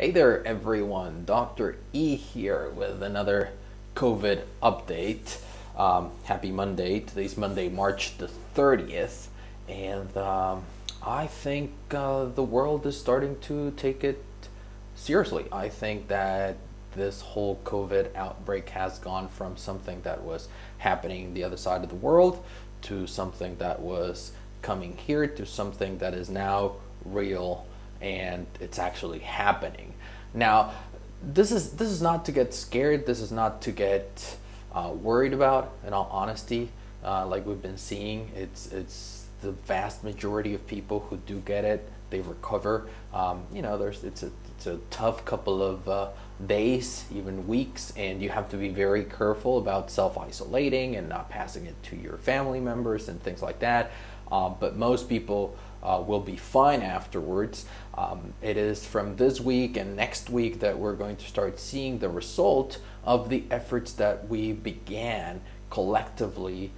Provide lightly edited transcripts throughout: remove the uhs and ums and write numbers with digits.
Hey there, everyone. Dr. E here with another COVID update. Happy Monday. Today's Monday, March the 30th. And I think the world is starting to take it seriously. I think that this whole COVID outbreak has gone from something that was happening the other side of the world to something that was coming here to something that is now real and it's actually happening. Now, this is not to get scared. This is not to get worried about. In all honesty, like we've been seeing, it's the vast majority of people who do get it, they recover. It's a tough couple of days, even weeks, and you have to be very careful about self-isolating and not passing it to your family members and things like that. But most people will be fine afterwards. It is from this week and next week that we're going to start seeing the result of the efforts that we began collectively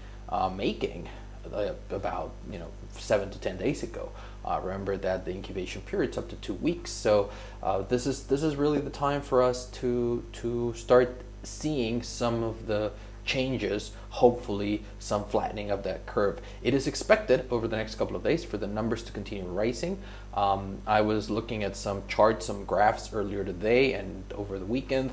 making about 7 to 10 days ago. Remember that the incubation period's up to 2 weeks, so this is really the time for us to start seeing some of the changes, hopefully some flattening of that curve. It is expected over the next couple of days for the numbers to continue rising. I was looking at some charts, some graphs earlier today and over the weekend.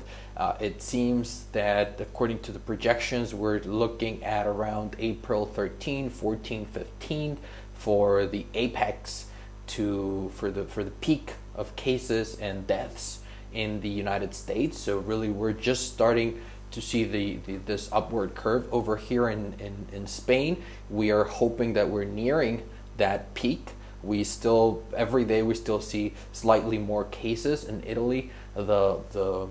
It seems that according to the projections, we're looking at around April 13, 14, 15 for the apex for the peak of cases and deaths in the United States. So really we're just starting to see this upward curve over here in Spain. We are hoping that we're nearing that peak. We still, every day we still see slightly more cases. In Italy, the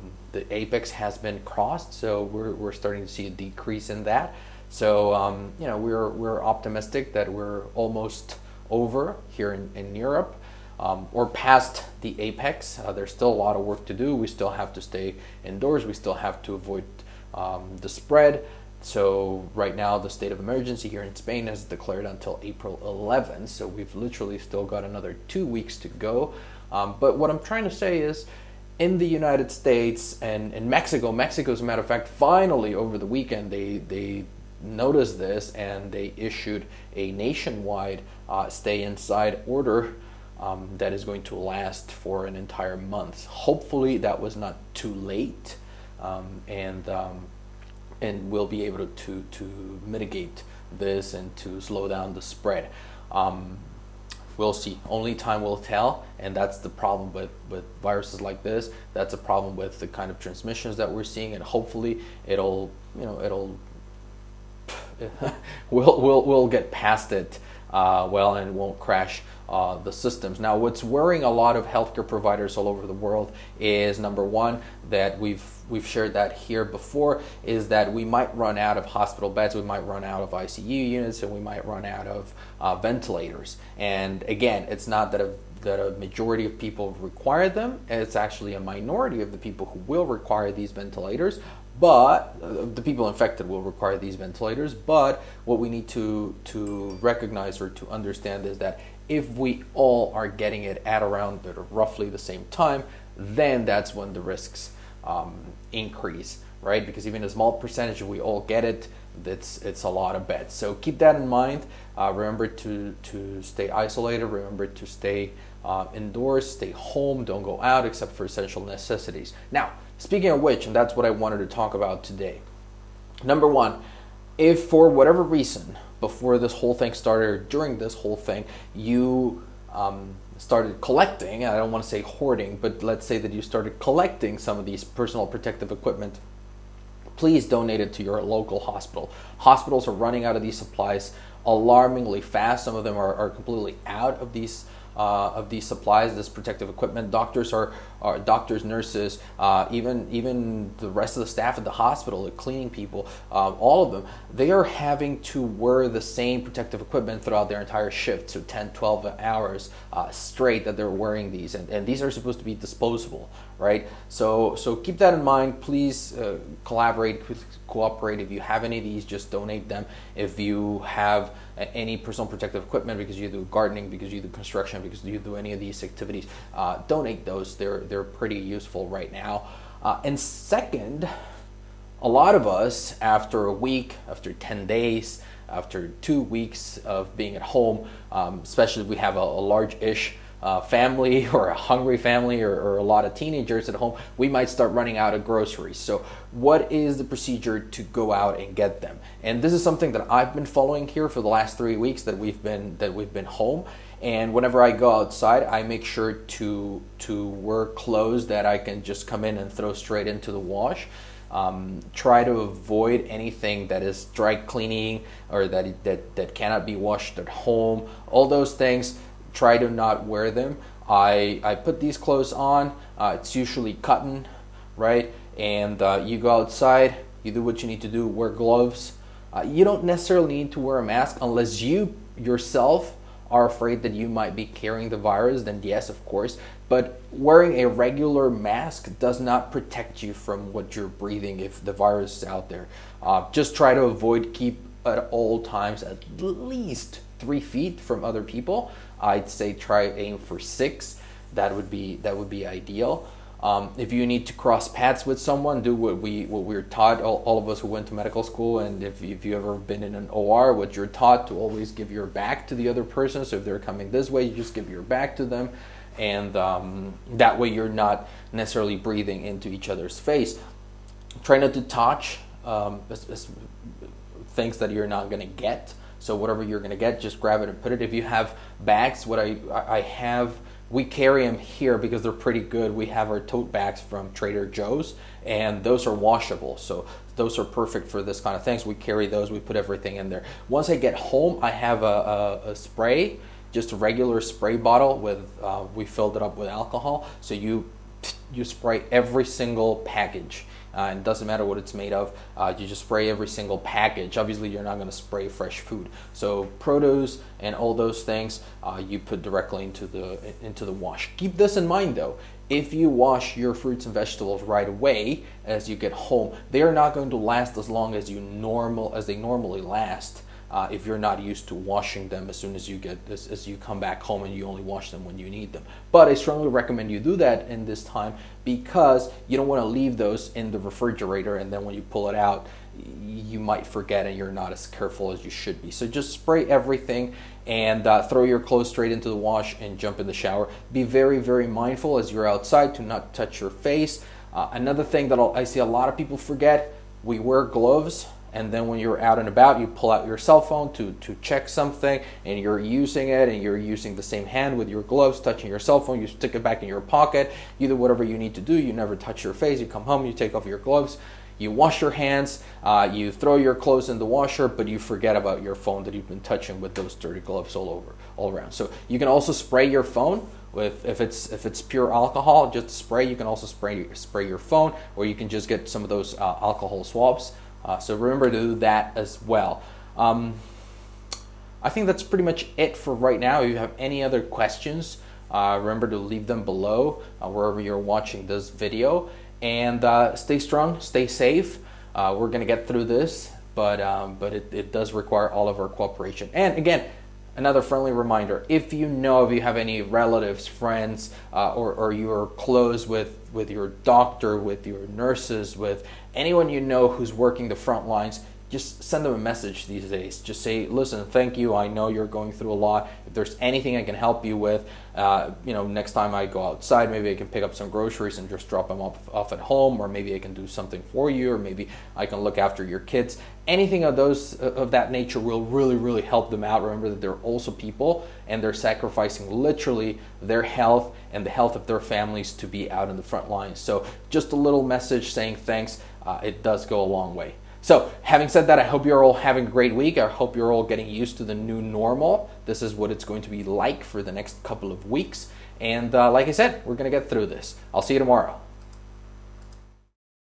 apex has been crossed, so we're starting to see a decrease in that. So we're optimistic that we're almost over here in Europe. Or past the apex. There's still a lot of work to do. We still have to stay indoors. We still have to avoid the spread. So right now the state of emergency here in Spain is declared until April 11th. So we've literally still got another 2 weeks to go. But what I'm trying to say is, in the United States and in Mexico, as a matter of fact, finally over the weekend they noticed this and they issued a nationwide stay inside order that is going to last for an entire month. Hopefully that was not too late, and we'll be able to mitigate this and to slow down the spread. We'll see. Only time will tell, and that's the problem with viruses like this. That's a problem with the kind of transmissions that we're seeing, and hopefully we'll get past it and won't crash the systems. Now, what's worrying a lot of healthcare providers all over the world is, number one, that we've shared that here before, is that we might run out of hospital beds, we might run out of ICU units, and we might run out of ventilators. And again, it's not that a majority of people require them. It's actually a minority of the people who will require these ventilators. But the people infected will require these ventilators. But what we need to recognize or to understand is that if we all are getting it at around roughly the same time, then that's when the risks increase, right? Because even a small percentage, if we all get it, it's a lot of beds. So keep that in mind. Remember to stay isolated. Remember to stay indoors, stay home, don't go out except for essential necessities. Now, speaking of which, and that's what I wanted to talk about today. Number one, if for whatever reason, before this whole thing started, or during this whole thing, you started collecting, I don't want to say hoarding, but let's say that you started collecting some of these personal protective equipment, please donate it to your local hospital. Hospitals are running out of these supplies alarmingly fast. Some of them are completely out of these supplies, this protective equipment. Doctors, nurses, even the rest of the staff at the hospital, the cleaning people, all of them, they are having to wear the same protective equipment throughout their entire shift, so 10, 12 hours straight that they're wearing these, and these are supposed to be disposable, right? So keep that in mind. Please collaborate. cooperate. If you have any of these, just donate them. If you have any personal protective equipment because you do gardening, because you do construction, because you do any of these activities, donate those. They're pretty useful right now. And second, a lot of us, after a week, after 10 days, after 2 weeks of being at home, especially if we have a large-ish family or a hungry family or a lot of teenagers at home, we might start running out of groceries. So what is the procedure to go out and get them? And this is something that I've been following here for the last 3 weeks that we've been home. And whenever I go outside, I make sure to wear clothes that I can just come in and throw straight into the wash. Try to avoid anything that is dry cleaning or that cannot be washed at home. All those things, try to not wear them. I put these clothes on. It's usually cotton, right? And you go outside, you do what you need to do, wear gloves. You don't necessarily need to wear a mask unless you yourself are afraid that you might be carrying the virus, then yes, of course. But wearing a regular mask does not protect you from what you're breathing if the virus is out there. Just try to keep at all times at least 3 feet from other people. I'd say aim for 6. That would be ideal. If you need to cross paths with someone, do what we're taught, all of us who went to medical school, and if you ever been in an OR, what you're taught to always give your back to the other person. So if they're coming this way, you just give your back to them, and that way you're not necessarily breathing into each other's face. Try not to touch things that you're not going to get. So whatever you're going to get, just grab it and put it. If you have bags, what I have, we carry them here because they're pretty good. We have our tote bags from Trader Joe's, and those are washable. So those are perfect for this kind of things. We carry those, we put everything in there. Once I get home, I have a spray, just a regular spray bottle with, we filled it up with alcohol. So you spray every single package. And it doesn't matter what it's made of, you just spray every single package. Obviously you're not going to spray fresh food, so produce and all those things you put directly into the wash. Keep this in mind though, if you wash your fruits and vegetables right away as you get home, they are not going to last as long as they normally last. If you're not used to washing them as soon as you come back home, and you only wash them when you need them. But I strongly recommend you do that in this time, because you don't want to leave those in the refrigerator and then when you pull it out you might forget and you're not as careful as you should be. So just spray everything and throw your clothes straight into the wash and jump in the shower. Be very, very mindful as you're outside to not touch your face. Another thing that I see a lot of people forget, we wear gloves, and then when you're out and about, you pull out your cell phone to check something, and you're using it, and you're using the same hand with your gloves, touching your cell phone, you stick it back in your pocket, you do whatever you need to do, you never touch your face, you come home, you take off your gloves, you wash your hands, you throw your clothes in the washer, but you forget about your phone that you've been touching with those dirty gloves all around. So you can also spray your phone with, if it's pure alcohol, just spray. You can also spray your phone, or you can just get some of those alcohol swabs. So remember to do that as well. I think that's pretty much it for right now. If you have any other questions, remember to leave them below wherever you're watching this video. And stay strong, stay safe. We're going to get through this, but it does require all of our cooperation. And again, another friendly reminder, if you have any relatives, friends, or you're close with your doctor, with your nurses, with anyone you know who's working the front lines, just send them a message these days. Just say, listen, thank you. I know you're going through a lot. If there's anything I can help you with, next time I go outside, maybe I can pick up some groceries and just drop them off at home, or maybe I can do something for you, or maybe I can look after your kids. Anything of that nature will really, really help them out. Remember that they're also people, and they're sacrificing literally their health and the health of their families to be out in the front lines. So just a little message saying thanks, it does go a long way. So having said that, I hope you're all having a great week. I hope you're all getting used to the new normal. This is what it's going to be like for the next couple of weeks. And like I said, we're going to get through this. I'll see you tomorrow.